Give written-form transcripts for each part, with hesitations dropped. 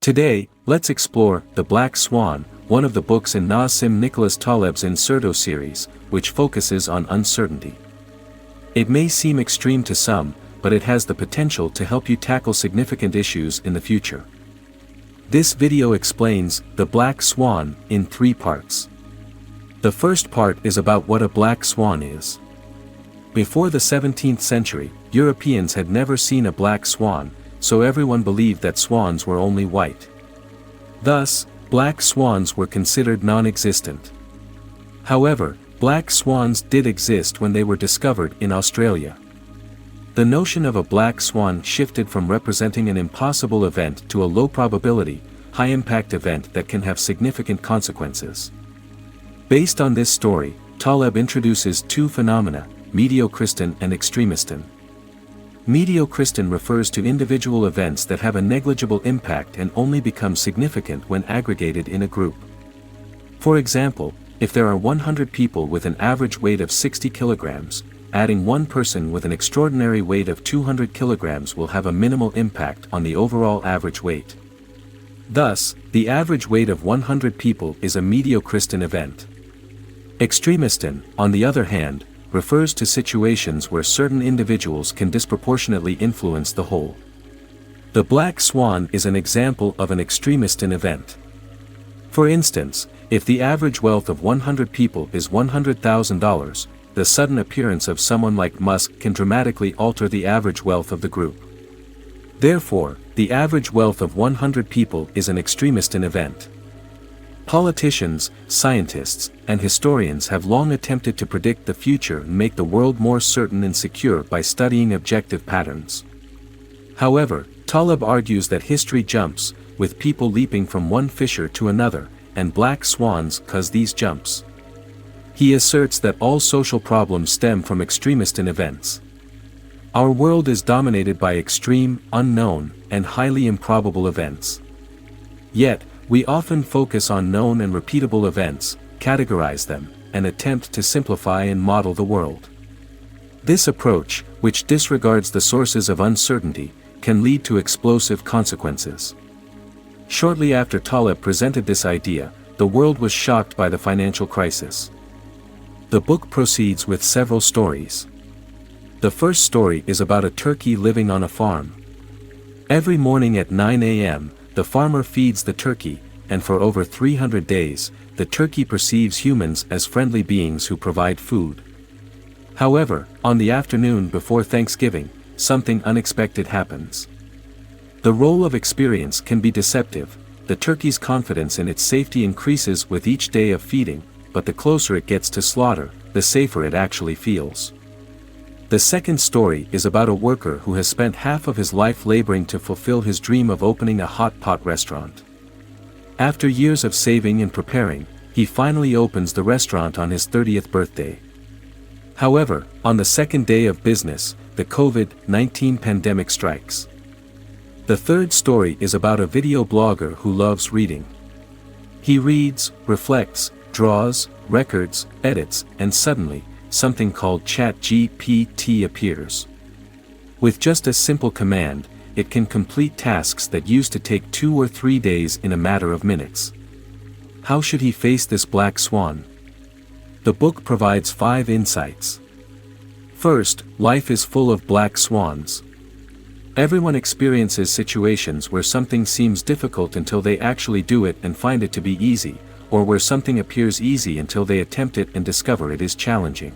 Today, let's explore The Black Swan, one of the books in Nassim Taleb's Incerto series, which focuses on uncertainty. It may seem extreme to some, but it has the potential to help you tackle significant issues in the future. This video explains The Black Swan in 3 parts. The first part is about what a black swan is. Before the 17th century, Europeans had never seen a black swan, so everyone believed that swans were only white. Thus, black swans were considered non-existent. However, black swans did exist when they were discovered in Australia. The notion of a black swan shifted from representing an impossible event to a low-probability, high-impact event that can have significant consequences. Based on this story, Taleb introduces 2 phenomena, Mediocristan and Extremistan. Mediocristan refers to individual events that have a negligible impact and only become significant when aggregated in a group. For example, if there are 100 people with an average weight of 60 kilograms, adding one person with an extraordinary weight of 200 kilograms will have a minimal impact on the overall average weight. Thus, the average weight of 100 people is a Mediocristan event. Extremistan, on the other hand, refers to situations where certain individuals can disproportionately influence the whole. The black swan is an example of an extremistan event. For instance, if the average wealth of 100 people is $100,000, the sudden appearance of someone like Musk can dramatically alter the average wealth of the group. Therefore, the average wealth of 100 people is an extremistan event. Politicians, scientists, and historians have long attempted to predict the future and make the world more certain and secure by studying objective patterns. However, Taleb argues that history jumps, with people leaping from one fissure to another, and black swans cause these jumps. He asserts that all social problems stem from extremistan events. Our world is dominated by extreme, unknown, and highly improbable events. Yet, we often focus on known and repeatable events, categorize them, and attempt to simplify and model the world. This approach, which disregards the sources of uncertainty, can lead to explosive consequences. Shortly after Taleb presented this idea, the world was shocked by the financial crisis. The book proceeds with several stories. The first story is about a turkey living on a farm. Every morning at 9 a.m., the farmer feeds the turkey, and for over 300 days, the turkey perceives humans as friendly beings who provide food. However, on the afternoon before Thanksgiving, something unexpected happens. The role of experience can be deceptive. The turkey's confidence in its safety increases with each day of feeding, but the closer it gets to slaughter, the safer it actually feels. The second story is about a worker who has spent half of his life laboring to fulfill his dream of opening a hot pot restaurant. After years of saving and preparing, he finally opens the restaurant on his 30th birthday. However, on the second day of business, the COVID-19 pandemic strikes. The third story is about a video blogger who loves reading. He reads, reflects, draws, records, edits, and suddenly, something called ChatGPT appears. With just a simple command, it can complete tasks that used to take 2 or 3 days in a matter of minutes. How should he face this black swan? The book provides 5 insights. First, life is full of black swans. Everyone experiences situations where something seems difficult until they actually do it and find it to be easy, or where something appears easy until they attempt it and discover it is challenging.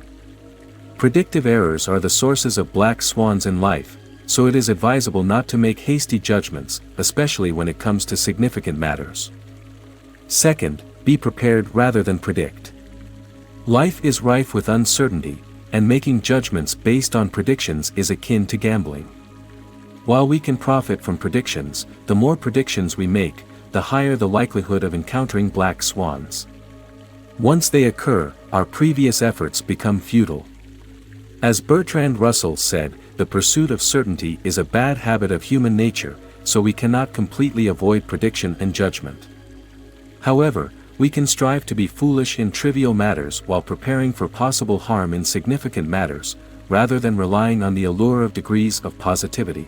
Predictive errors are the sources of black swans in life, so it is advisable not to make hasty judgments, especially when it comes to significant matters. Second, be prepared rather than predict. Life is rife with uncertainty, and making judgments based on predictions is akin to gambling. While we can profit from predictions, the more predictions we make, the higher the likelihood of encountering black swans. Once they occur, our previous efforts become futile. As Bertrand Russell said, the pursuit of certainty is a bad habit of human nature, so we cannot completely avoid prediction and judgment. However, we can strive to be foolish in trivial matters while preparing for possible harm in significant matters, rather than relying on the allure of degrees of positivity.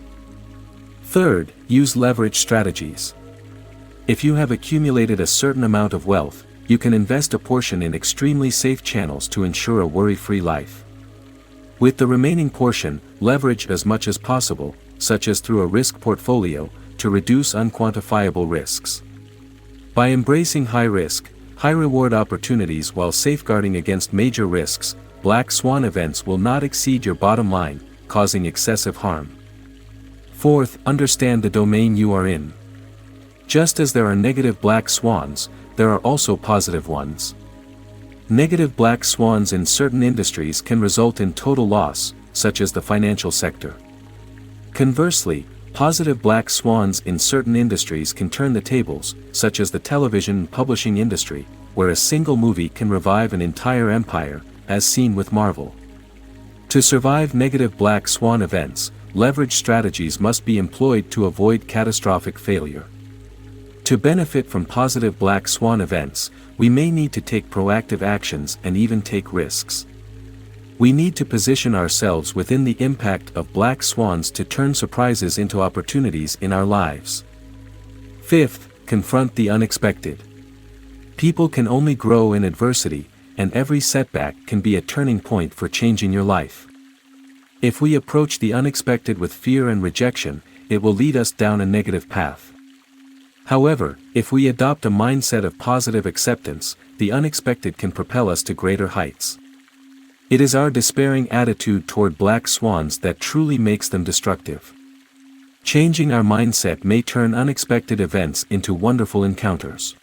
Third, use leverage strategies. If you have accumulated a certain amount of wealth, you can invest a portion in extremely safe channels to ensure a worry-free life. With the remaining portion, leverage as much as possible, such as through a risk portfolio, to reduce unquantifiable risks. By embracing high-risk, high-reward opportunities while safeguarding against major risks, Black Swan events will not exceed your bottom line, causing excessive harm. Fourth, understand the domain you are in. Just as there are negative black swans, there are also positive ones. Negative black swans in certain industries can result in total loss, such as the financial sector. Conversely, positive black swans in certain industries can turn the tables, such as the television and publishing industry, where a single movie can revive an entire empire, as seen with Marvel. To survive negative black swan events, leverage strategies must be employed to avoid catastrophic failure. To benefit from positive black swan events, we may need to take proactive actions and even take risks. We need to position ourselves within the impact of black swans to turn surprises into opportunities in our lives. Fifth, confront the unexpected. People can only grow in adversity, and every setback can be a turning point for changing your life. If we approach the unexpected with fear and rejection, it will lead us down a negative path. However, if we adopt a mindset of positive acceptance, the unexpected can propel us to greater heights. It is our despairing attitude toward black swans that truly makes them destructive. Changing our mindset may turn unexpected events into wonderful encounters.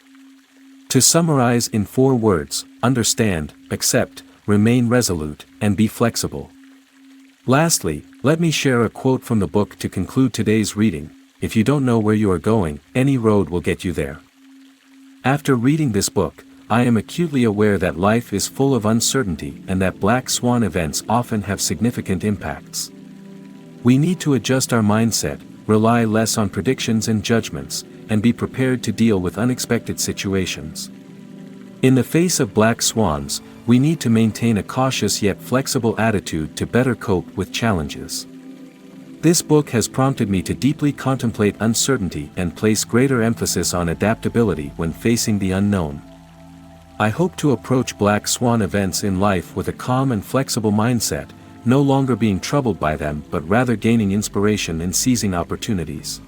To summarize in 4 words, understand, accept, remain resolute, and be flexible. Lastly, let me share a quote from the book to conclude today's reading: if you don't know where you are going, any road will get you there. After reading this book, I am acutely aware that life is full of uncertainty and that black swan events often have significant impacts. We need to adjust our mindset, rely less on predictions and judgments, and be prepared to deal with unexpected situations. In the face of black swans, we need to maintain a cautious yet flexible attitude to better cope with challenges. This book has prompted me to deeply contemplate uncertainty and place greater emphasis on adaptability when facing the unknown. I hope to approach black swan events in life with a calm and flexible mindset, no longer being troubled by them but rather gaining inspiration and seizing opportunities.